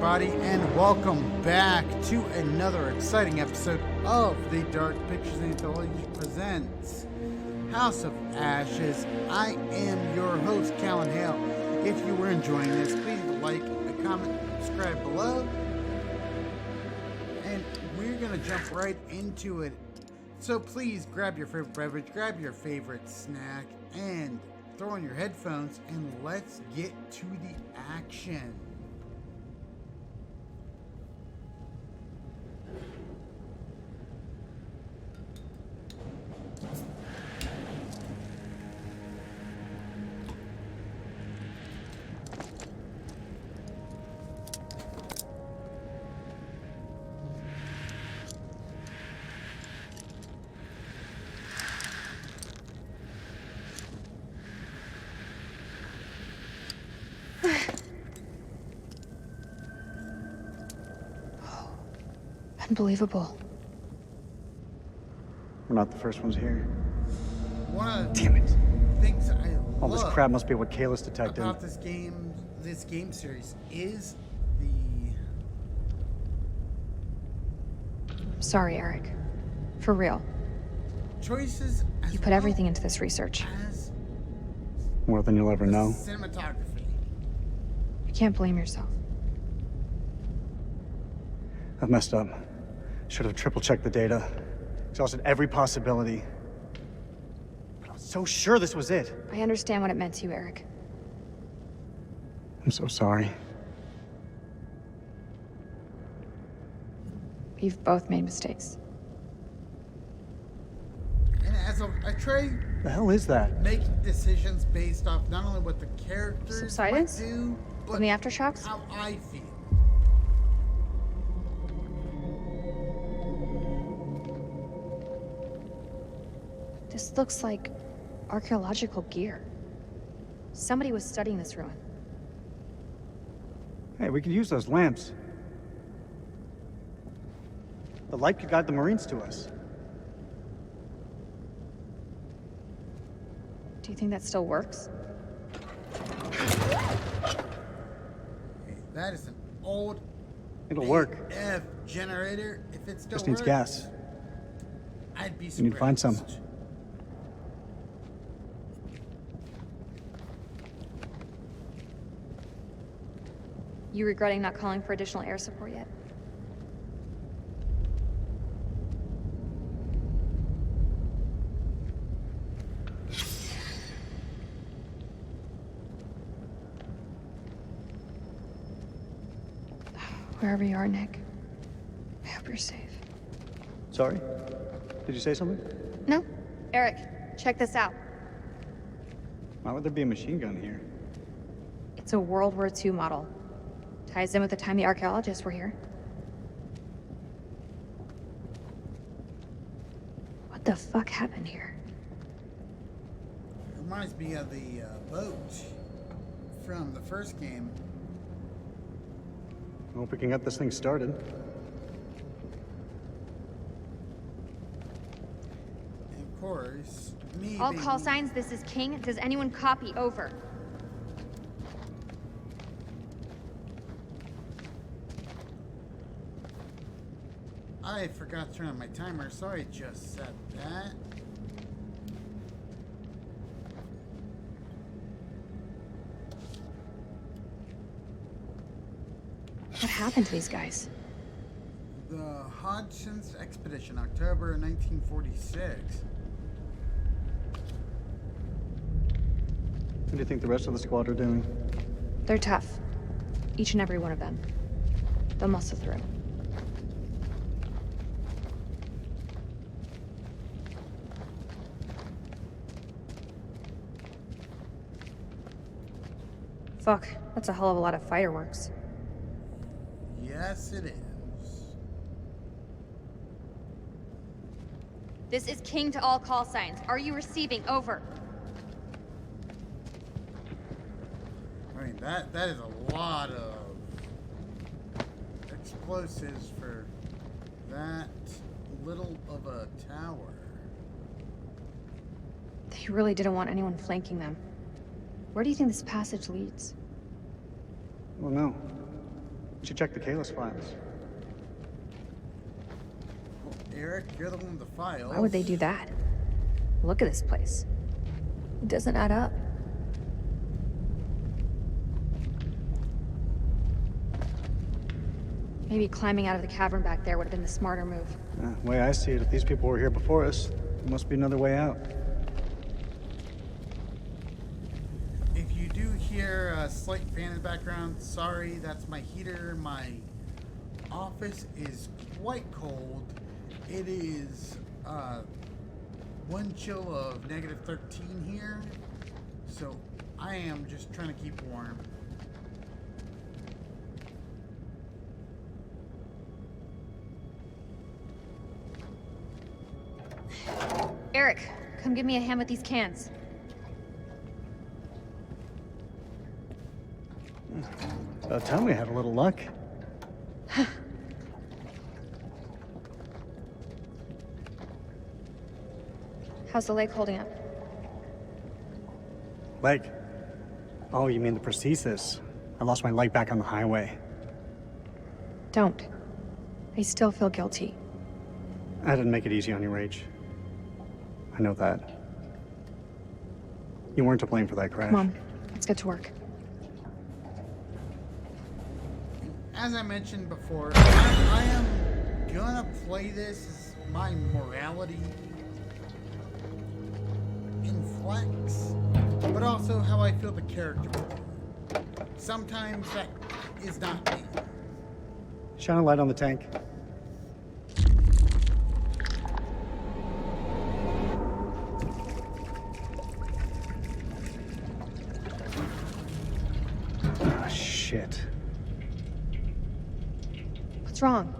everybody, and welcome back to another exciting episode of the Dark Pictures Anthologies Presents House of Ashes. I am your host, Callan Hale. If you were enjoying this, please like, comment, subscribe below. And we're going to jump right into it. So please grab your favorite beverage, grab your favorite snack, and throw on your headphones, and let's get to the action. Unbelievable. We're not the first ones here. One of Damn it. the things I All love this crap must be what Kayla's detecting. about this game series is the... Sorry, Eric. For real. choices as You put everything into this research. as More than you'll ever the know. cinematography. You can't blame yourself. I've messed up. Should have triple-checked the data. Exhausted every possibility. But I was so sure this was it. I understand what it meant to you, Eric. I'm so sorry. We've both made mistakes. And as I try The hell is that? making decisions based off not only what the characters Subsidence? might do, but From the aftershocks? how I feel. This looks like archaeological gear. Somebody was studying this ruin. Hey, we could use those lamps. The light could guide the Marines to us. Do you think that still works? Hey, that is an old It'll work. F generator. If it still Just needs works, gas. I'd be surprised. You need to find some. You regretting not calling for additional air support yet? Wherever you are, Nick, I hope you're safe. Sorry? Did you say something? No? Eric, check this out. Why would there be a machine gun here? It's a World War II model. Ties in with the time the archaeologists were here. What the fuck happened here? Reminds me of the boat from the first game. I hope we can get this thing started. And of course, me All being- call signs, this is King. Does anyone copy? Over. I forgot to turn on my timer, so I just set that. What happened to these guys? The Hodgson's Expedition, October 1946. What do you think the rest of the squad are doing? They're tough. Each and every one of them. They'll muscle through. Fuck, that's a hell of a lot of fireworks. Yes, it is. This is King to all call signs. Are you receiving? Over. I mean, that is a lot of explosives for that little of a tower. They really didn't want anyone flanking them. Where do you think this passage leads? Well, no. You should check the Kalis files. Well, Eric, you're the one with the files. Why would they do that? Look at this place. It doesn't add up. Maybe climbing out of the cavern back there would have been the smarter move. The way I see it, if these people were here before us, there must be another way out. If you do hear a slight fan in the background, sorry, that's my heater. My office is quite cold. It is one chill of -13 here, so I am just trying to keep warm. Eric, come give me a hand with these cans. About time we had a little luck. How's the lake holding up? Leg. Oh, you mean the prosthesis? I lost my leg back on the highway. Don't. I still feel guilty. I didn't make it easy on you, Rach. I know that. You weren't to blame for that crash. Come on, let's get to work. As I mentioned before, I am gonna play this as my morality inflects, but also how I feel the character will be. Sometimes that is not me. Shine a light on the tank. Ah, shit. What's wrong?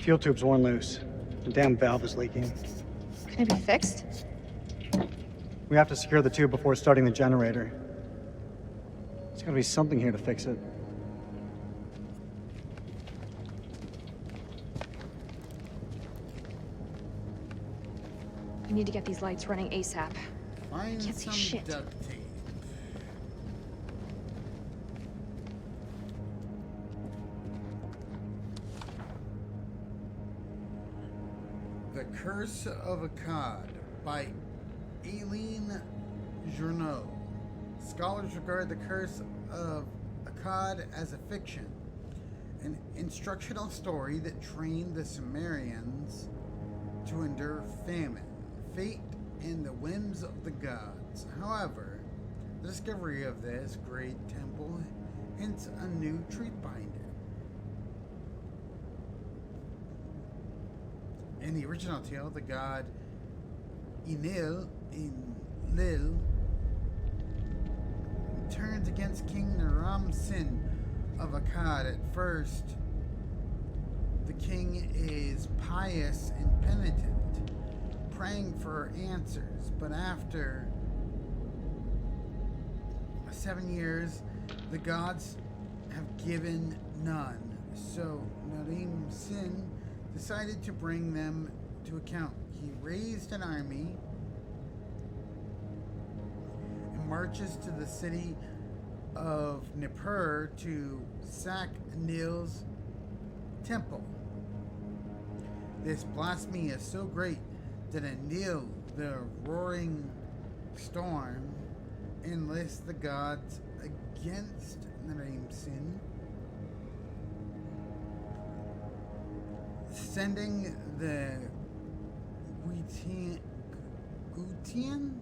Fuel tube's worn loose. The damn valve is leaking. Can it be fixed? We have to secure the tube before starting the generator. There's gotta be something here to fix it. We need to get these lights running ASAP. Find Can't see some shit. duct tape. The Curse of Akkad by Aileen Journeau. Scholars regard the Curse of Akkad as a fiction, an instructional story that trained the Sumerians to endure famine, fate, and the whims of the gods. However, the discovery of this great temple hints a new truth behind it. In the original tale, the god Enlil turns against King Naram Sin of Akkad. At first, the king is pious and penitent, praying for answers, but after 7 years, the gods have given none. So Naram Sin decided to bring them to account. He raised an army and marches to the city of Nippur to sack Enlil's temple. This blasphemy is so great that Enlil, the roaring storm, enlists the gods against Naram Sin, sending the Gutian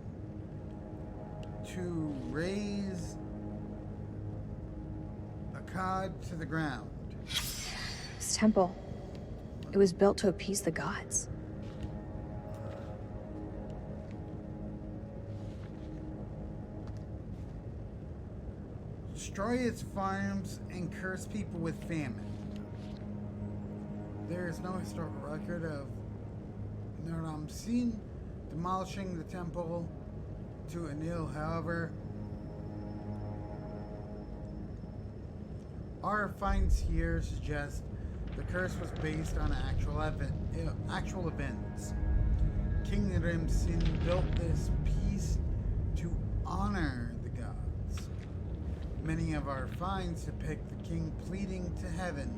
to raise Akkad to the ground. This temple, it was built to appease the gods. Destroy its farms and curse people with famine. There is no historical record of Naram Sin demolishing the temple to Enlil. However, our finds here suggest the curse was based on actual events. King Naram Sin built this piece to honor the gods. Many of our finds depict the king pleading to heaven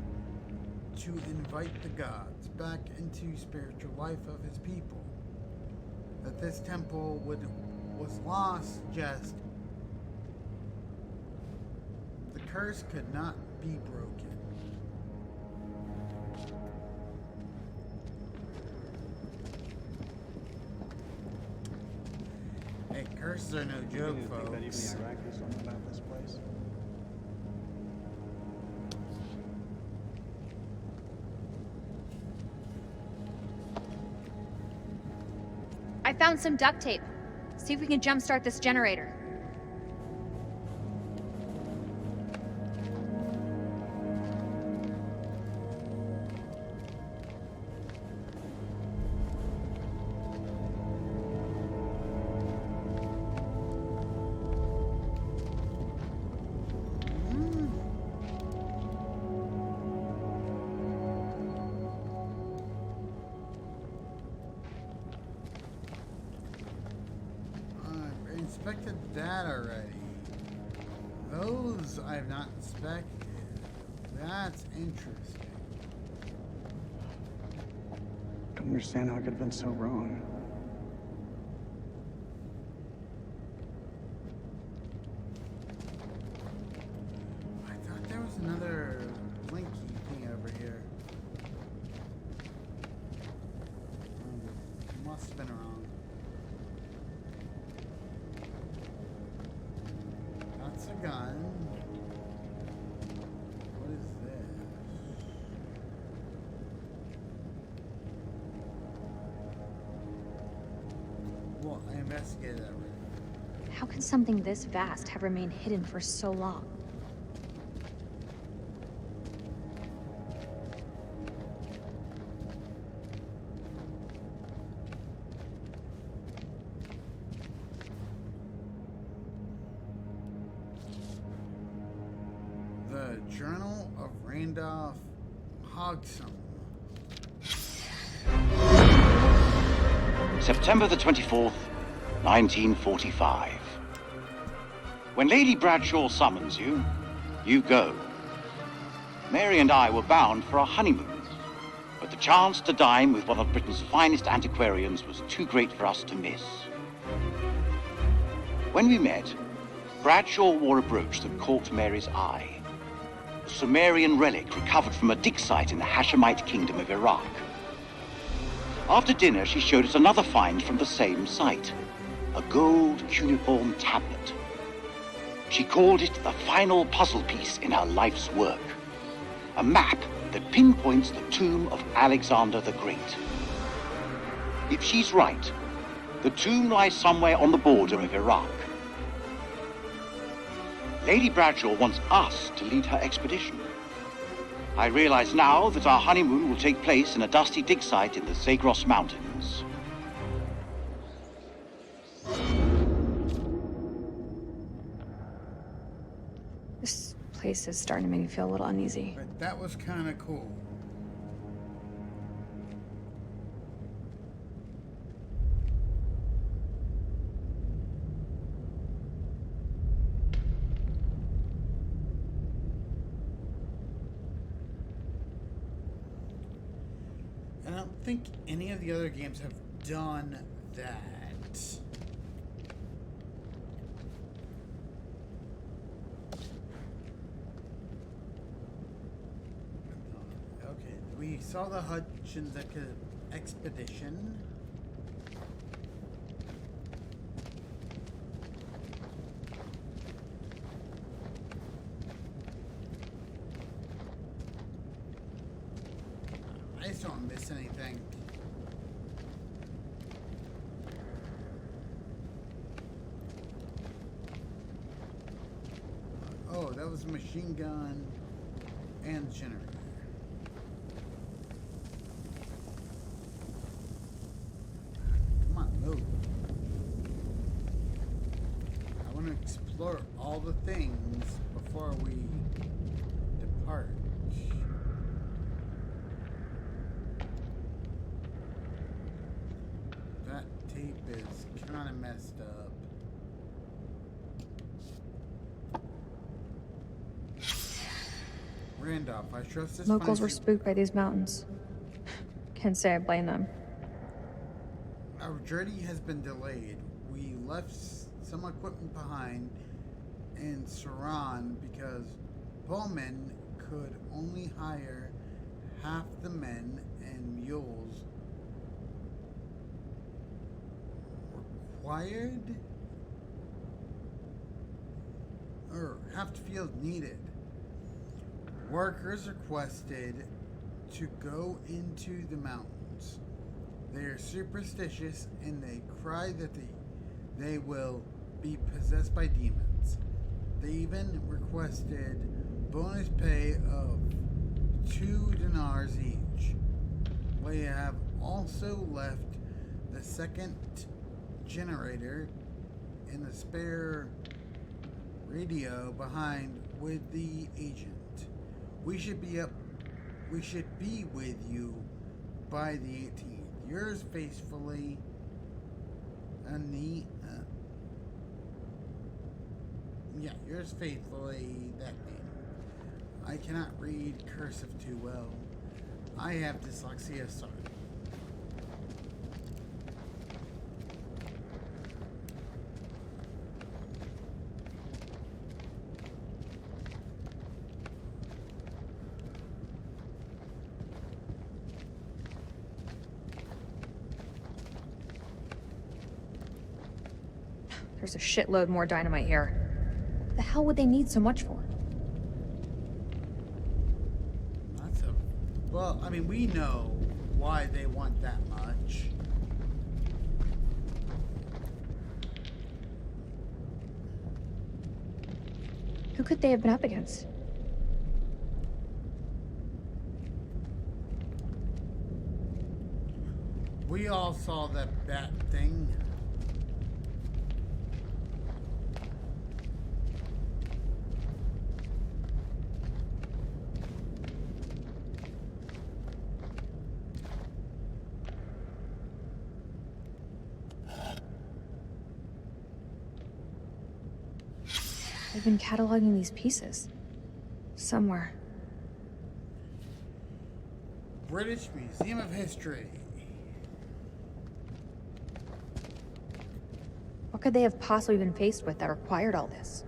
to invite the gods back into spiritual life of his people. That this temple was lost, just the curse could not be broken. Hey, curses are no joke, folks. That even the Iraqis don't know about this place. I found some duct tape. See if we can jumpstart this generator. Inspected that already. Those I have not inspected. That's interesting. I don't understand how I could have been so wrong. I thought there was another blinky thing over here. Must have been wrong. That's a gun. What is this? Well, I investigated that already. How can something this vast have remained hidden for so long? The Journal of Randolph Hogsam. September the 24th, 1945. When Lady Bradshaw summons you, you go. Mary and I were bound for a honeymoon, but the chance to dine with one of Britain's finest antiquarians was too great for us to miss. When we met, Bradshaw wore a brooch that caught Mary's eye. A Sumerian relic recovered from a dig site in the Hashemite Kingdom of Iraq. After dinner, she showed us another find from the same site, a gold cuneiform tablet. She called it the final puzzle piece in her life's work, a map that pinpoints the tomb of Alexander the Great. If she's right, the tomb lies somewhere on the border of Iraq. Lady Bradshaw wants us to lead her expedition. I realize now that our honeymoon will take place in a dusty dig site in the Zagros Mountains. This place is starting to make me feel a little uneasy. But that was kind of cool. I don't think any of the other games have done that. Okay, we saw the Hutchins expedition. I just don't miss anything. Oh, that was a machine gun and generator. Come on, move. I want to explore all the things before we depart. That tape is kind of messed up. Randolph. I trust this Locals were finds spooked by these mountains. Can't say I blame them. Our journey has been delayed. We left some equipment behind in Saran because Bowman could only hire half the men and mules required, or half the field needed. Workers requested to go into the mountains. They are superstitious and they cry that they will be possessed by demons. They even requested bonus pay of 2 dinars each. We have also left the second generator and the spare radio behind with the agent. We should be with you by the 18th. Yours faithfully, yours faithfully, that name. I cannot read cursive too well. I have dyslexia, sorry. There's a shitload more dynamite here. The hell would they need so much for? Well, I mean, we know why they want that much. Who could they have been up against? We all saw that bat thing. They've been cataloging these pieces. Somewhere. British Museum of History. What could they have possibly been faced with that required all this?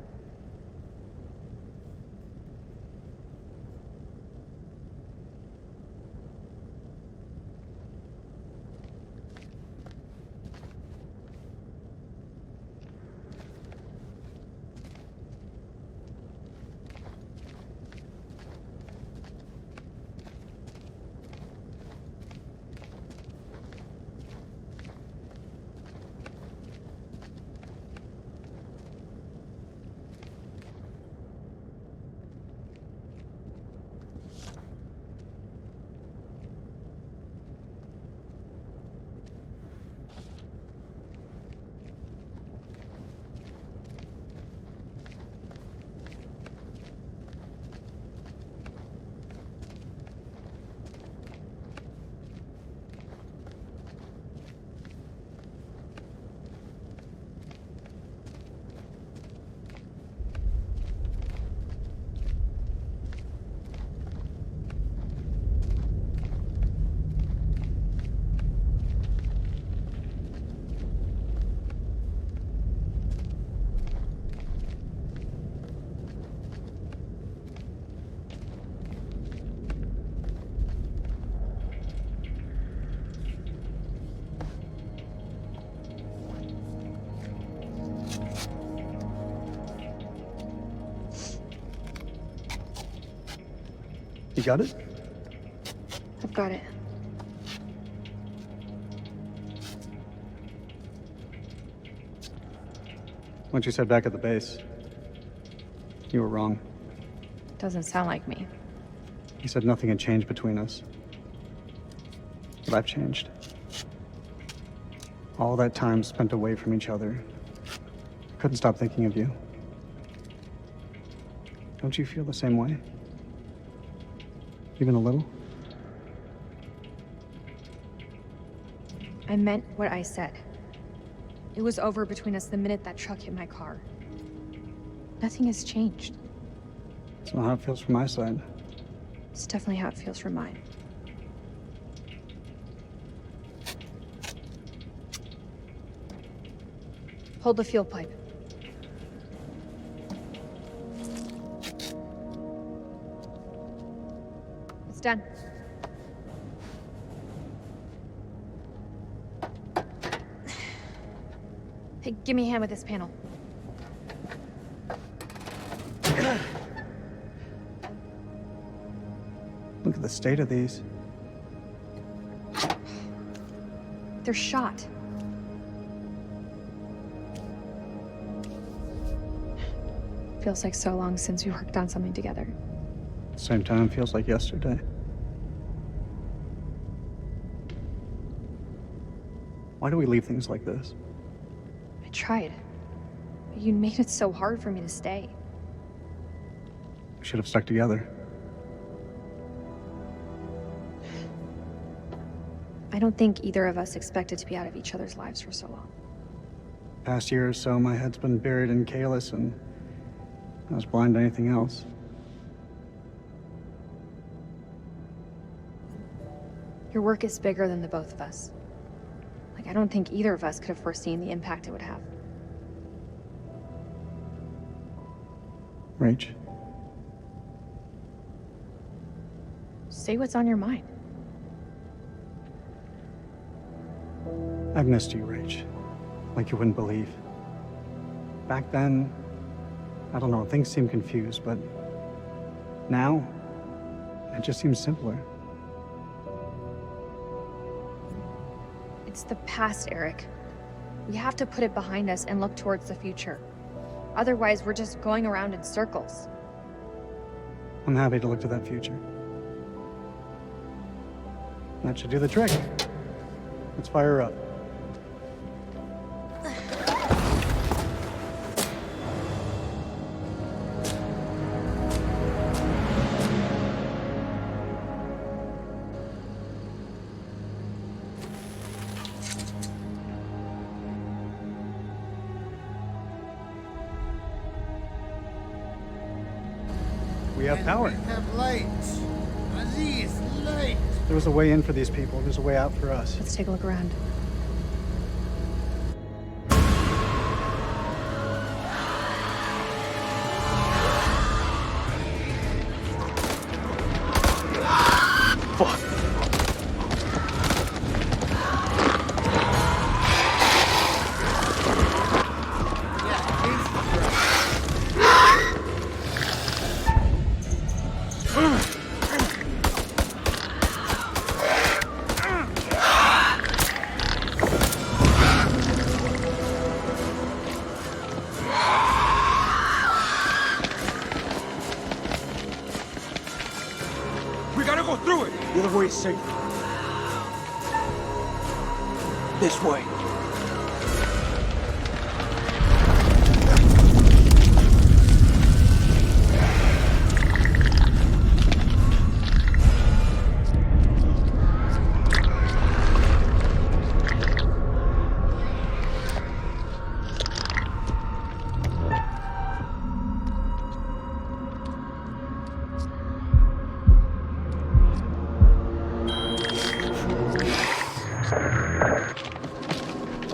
You got it? I've got it. Once you said back at the base, you were wrong. Doesn't sound like me. You said nothing had changed between us. But I've changed. All that time spent away from each other, I couldn't stop thinking of you. Don't you feel the same way? Even a little? I meant what I said. It was over between us the minute that truck hit my car. Nothing has changed. That's not how it feels from my side. It's definitely how it feels from mine. Hold the fuel pipe. It's done. Hey, give me a hand with this panel. Look at the state of these. They're shot. Feels like so long since we worked on something together. Same time, feels like yesterday. Why do we leave things like this? I tried. But you made it so hard for me to stay. We should have stuck together. I don't think either of us expected to be out of each other's lives for so long. Past year or so, my head's been buried in Kalis, and I was blind to anything else. Your work is bigger than the both of us. Like, I don't think either of us could have foreseen the impact it would have. Rach, Say what's on your mind. I've missed you, Rach. Like you wouldn't believe. Back then, I don't know, things seemed confused, but now, it just seems simpler. It's the past, Eric. We have to put it behind us and look towards the future. Otherwise, we're just going around in circles. I'm happy to look to that future. That should do the trick. Let's fire her up. We have power. We have light. Aziz, light. There was a way in for these people. There's a way out for us. Let's take a look around. Fuck. We gotta go through it! The other way is safe. This way.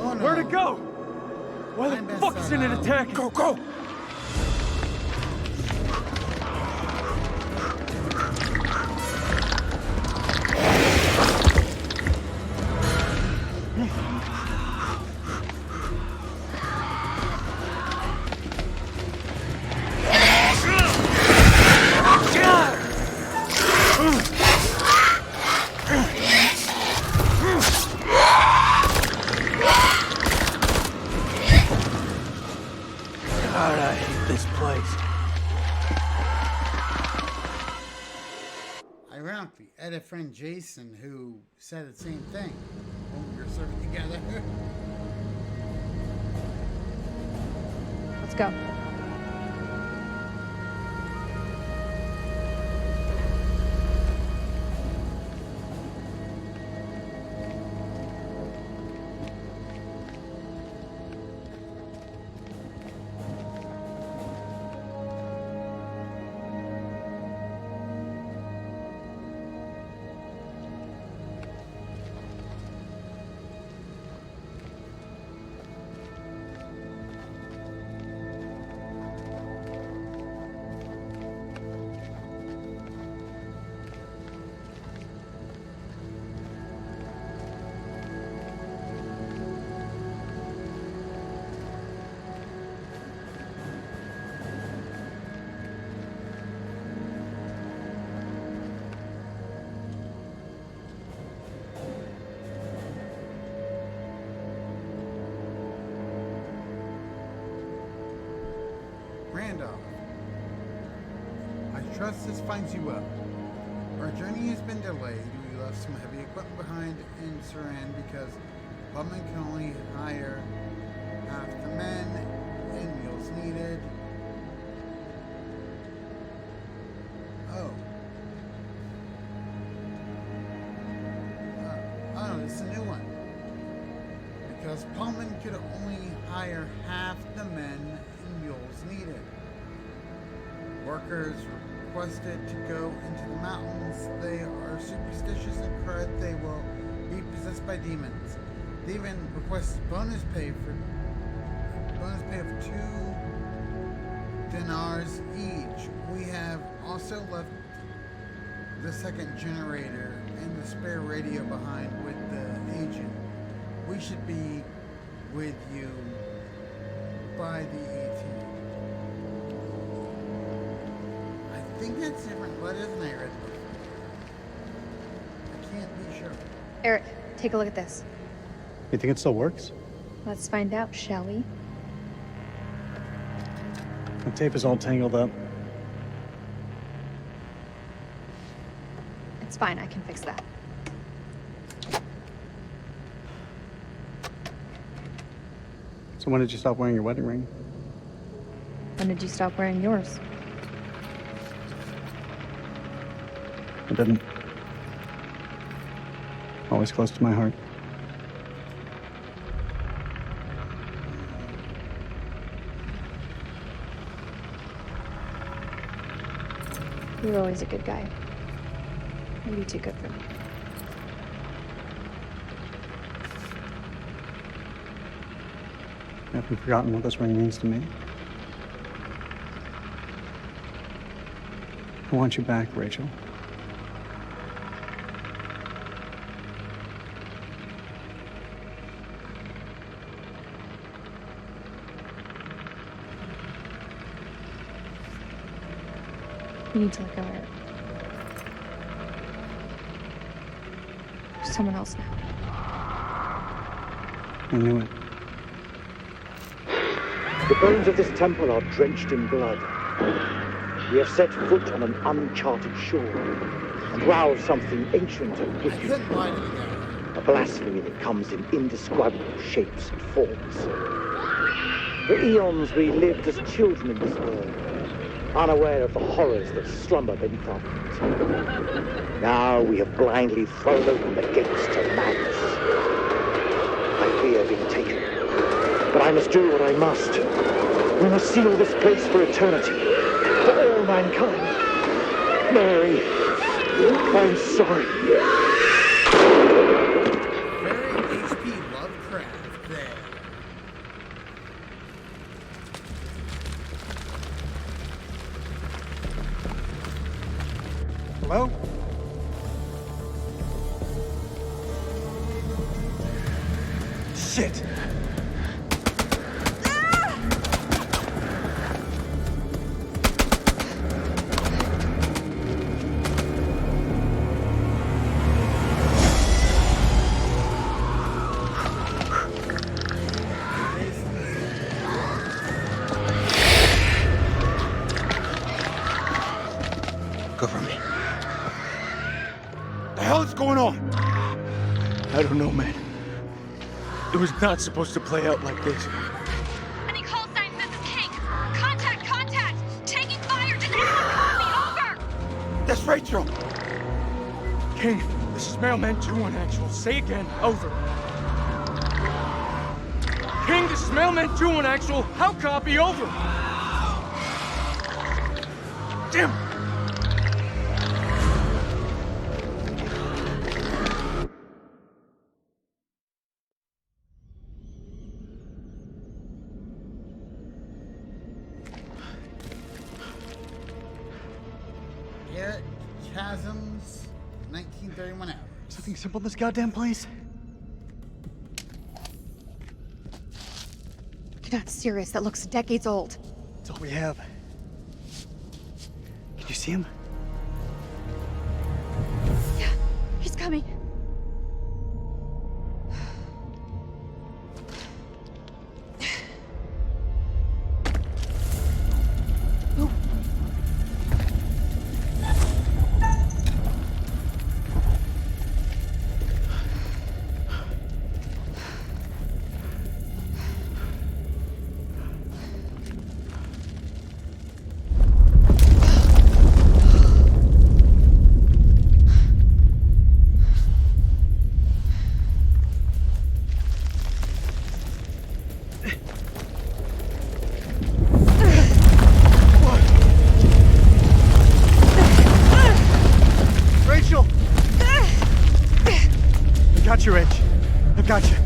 Oh no. Where'd it go? Why Find the us fuck isn't it out. attacking? Go, go! God, I hate this place. Ironically, I had a friend Jason who said the same thing when we were serving together. Let's go. justice finds you up. Our journey has been delayed. We left some heavy equipment behind in Suran because Bowman can only hire half the men and mules needed. Oh, it's a new one. Because Pullman could only hire half the men and mules needed. Workers requested to go into the mountains. They are superstitious and correct. They will be possessed by demons. They even requested bonus pay of 2 dinars each. We have also left the second generator and the spare radio behind with the agent. We should be with you by the 18th. I think that's different letters than I read before. I can't be sure. Eric, take a look at this. You think it still works? Let's find out, shall we? The tape is all tangled up. It's fine, I can fix that. So when did you stop wearing your wedding ring? When did you stop wearing yours? I didn't. Always close to my heart. You were always a good guy. Maybe too good for me. You haven't forgotten what this ring means to me. I want you back, Rachel. You need to let go, Eric. There's someone else now. I knew it. The bones of this temple are drenched in blood. We have set foot on an uncharted shore and roused something ancient and I wicked. couldn't lie to the guy. A blasphemy that comes in indescribable shapes and forms. For eons we lived as children in this world, unaware of the horrors that slumber beneath our feet. Now we have blindly thrown open the gates to madness. I fear being taken, but I must do what I must. We must seal this place for eternity, for all mankind. Mary, I'm sorry. Very H.P. Lovecraft there. Hello? Shit! Cover me. The hell is going on? I don't know, man. It was not supposed to play out like this. Any call signs, this is King. Contact, contact! Taking fire! Does anyone call me? Over! That's Rachel! King, this is Mailman 2-1 actual. Say again. Over. King, this is Mailman 2-1 actual. How copy? Over. Damn! Eric Chasms, 1931 hours. Something simple in this goddamn place? You're not serious. That looks decades old. It's all we have. Can you see him? Yeah, he's coming. got you, Rich. I got you.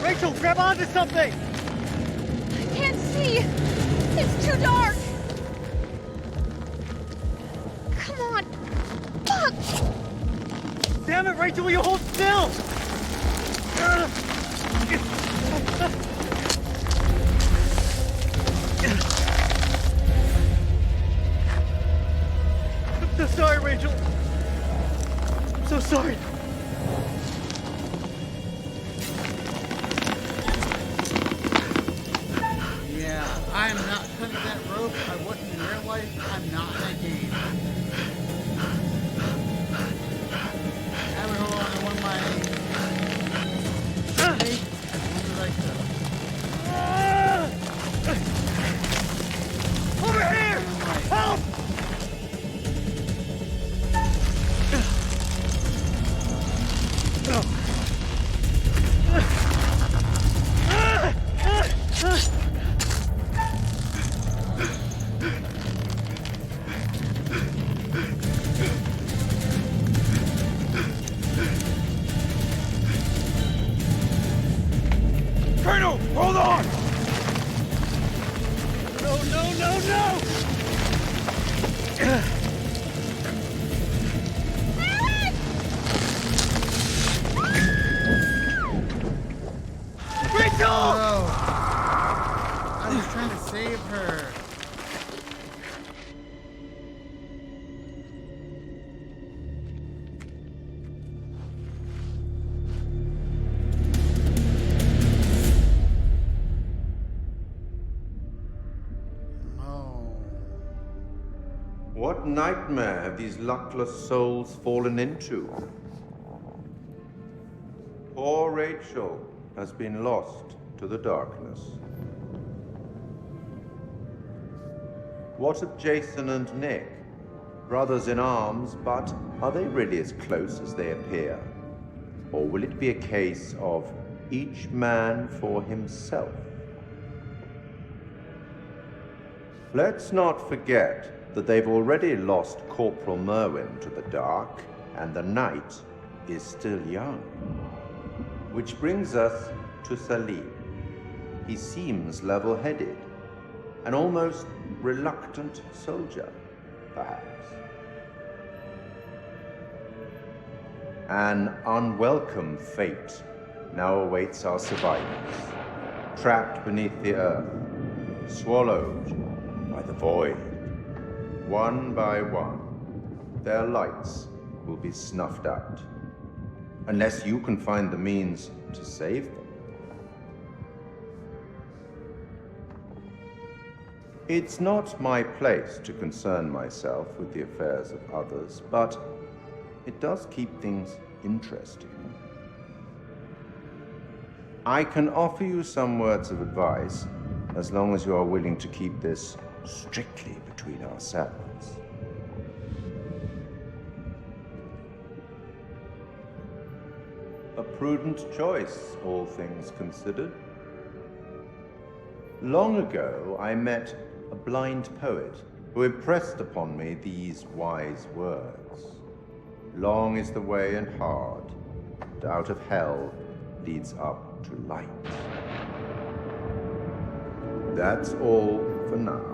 Rachel, grab onto something! I can't see! It's too dark! Come on! Fuck! Damn it, Rachel, will you hold still? I'm so sorry, Rachel. I'm so sorry. Yeah, I am not cutting that rope. I wasn't in real life. I'm not in that game. Hold on, I want my tape as long as I could. Over here! Help! Colonel, hold on! No, no, no, no! Rachel! Oh, I was trying to save her. What nightmare have these luckless souls fallen into? Poor Rachel has been lost to the darkness. What of Jason and Nick? Brothers in arms, but are they really as close as they appear? Or will it be a case of each man for himself? Let's not forget that they've already lost Corporal Merwin to the dark, and the night is still young. Which brings us to Salim. He seems level-headed, an almost reluctant soldier, perhaps. An unwelcome fate now awaits our survivors, trapped beneath the earth, swallowed by the void. One by one, their lights will be snuffed out, unless you can find the means to save them. It's not my place to concern myself with the affairs of others, but it does keep things interesting. I can offer you some words of advice, as long as you are willing to keep this strictly between ourselves. A prudent choice, all things considered. Long ago, I met a blind poet who impressed upon me these wise words. Long is the way and hard, and out of hell leads up to light. That's all for now.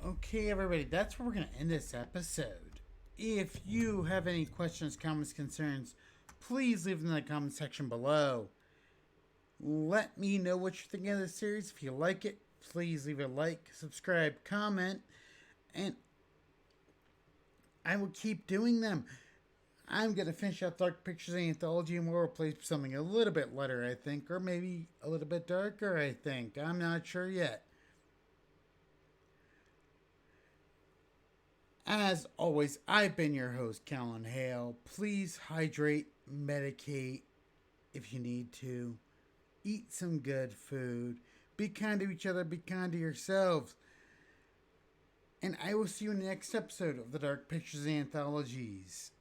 Okay, everybody, that's where we're going to end this episode. If you have any questions, comments, concerns, please leave them in the comment section below. Let me know what you're thinking of the series. If you like it, please leave a like, subscribe, comment, and I will keep doing them. I'm going to finish out Dark Pictures Anthology and we'll replace something a little bit lighter, I think, or maybe a little bit darker, I think. I'm not sure yet. As always, I've been your host, Callan Hale. Please hydrate, medicate if you need to. Eat some good food. Be kind to each other. Be kind to yourselves. And I will see you in the next episode of the Dark Pictures Anthologies.